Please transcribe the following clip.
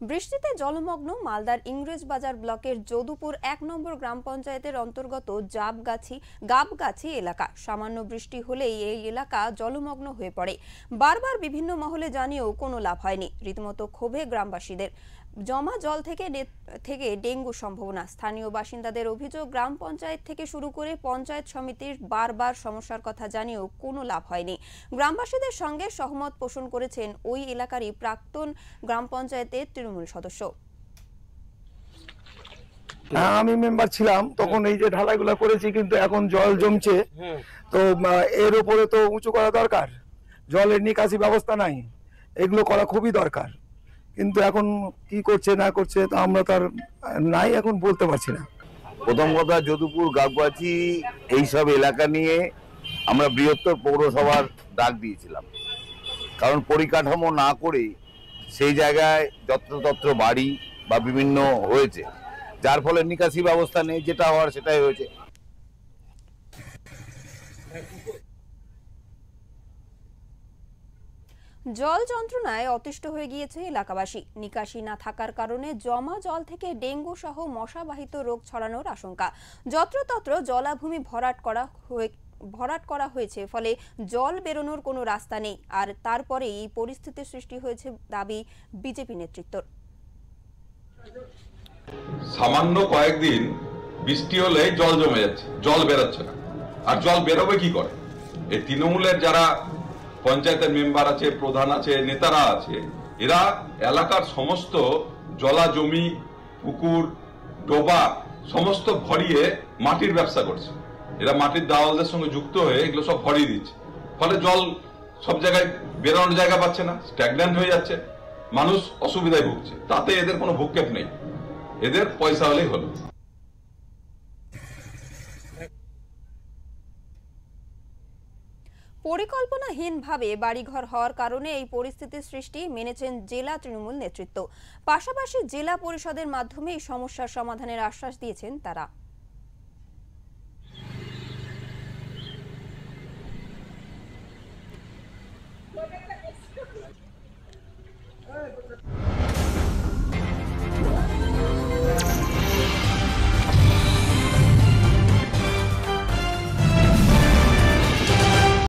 বৃষ্টিতে জলমগ্ন মালদার ইংরেজবাজার ব্লকের যদুপুর ১ নম্বর গ্রাম পঞ্চায়েতের অন্তর্গত গাবগাছি এলাকা। সামান্য বৃষ্টি হলেই এই এলাকা জলমগ্ন হয়ে পড়ে। বারবার বিভিন্ন মহলে জানিয়েও কোনো লাভ হয়নি। রীতিমতো ক্ষোভে গ্রামবাসীদের। জমা জল থেকে ডেঙ্গু সম্ভাবনা। স্থানীয় বাসিন্দাদের অভিযোগ, গ্রাম পঞ্চায়েত থেকে শুরু করে পঞ্চায়েত সমিতির বারবার সমস্যার কথা জানিয়েও কোনো লাভ হয়নি। গ্রামবাসীদের সঙ্গে সহমত পোষণ করেছেন ওই এলাকারই প্রাক্তন গ্রাম পঞ্চায়েতের তৃণমূল সদস্য। আমি মেম্বার ছিলাম তখন, এই যে ঢালাইগুলো করেছি, কিন্তু এখন জল জমছে, তো এর উপরে তো উঁচু করা দরকার। জলের নিকাশি ব্যবস্থা নাই, এগুলো করা খুবই দরকার, কিন্তু এখন কি করছে না করছে তা আমরা তার নাই এখন বলতে পারছি না। প্রথম কথা, যদুপুর গাবগাছি এইসব এলাকা নিয়ে আমরা বৃহত্তর পৌরসভার ডাক দিয়েছিলাম, কারণ পরিকাঠামো না করে সেই জায়গায় যত্রতত্র বাড়ি বা বিভিন্ন হয়েছে, যার ফলে নিকাশি ব্যবস্থা নেই। যেটা হওয়ার সেটাই হয়েছে। জল যন্ত্রণায় অতিষ্ঠ হয়ে গিয়েছে এলাকাবাসী। নিকাশি না থাকার কারণে জমা জল থেকে ডেঙ্গু সহ মশাবাহিত রোগ ছড়ানোর আশঙ্কা। যত্রতত্র জলাভূমি ভরাট করা হয়েছে, ফলে জল বেরোনোর কোনো রাস্তা নেই। আর তারপরে এই পরিস্থিতির সৃষ্টি হয়েছে দাবি বিজেপি নেতৃত্বর। সামান্য কয়েকদিন বৃষ্টি হলে জল জমে যাচ্ছে, জল বেরোচ্ছে না। আর জল বেরোবে কি করে? এই তৃণমূলের যারা পঞ্চায়েতের মেম্বার আছে, প্রধান আছে, নেতারা আছে, এরা এলাকার সমস্ত জলা জমি, পুকুর, ডোবা সমস্ত ভরিয়ে মাটির ব্যবসা করছে। এরা মাটির দালালদের সঙ্গে যুক্ত হয়ে এগুলো সব ভরিয়ে দিচ্ছে, ফলে জল সব জায়গায় বেরোনোর জায়গা পাচ্ছে না, স্ট্যাগন্যান্ট হয়ে যাচ্ছে, মানুষ অসুবিধায় ভুগছে। তাতে এদের কোনো ভূক্ষেপ নেই, এদের পয়সা হলেই হলো। পরিকল্পনাহীনভাবে বাড়িঘর হওয়ার কারণে এই পরিস্থিতির সৃষ্টি মেনেছেন জেলা তৃণমূল নেতৃত্ব। পাশাপাশি জেলা পরিষদের মাধ্যমে এই সমস্যার সমাধানের আশ্বাস দিয়েছেন তারা।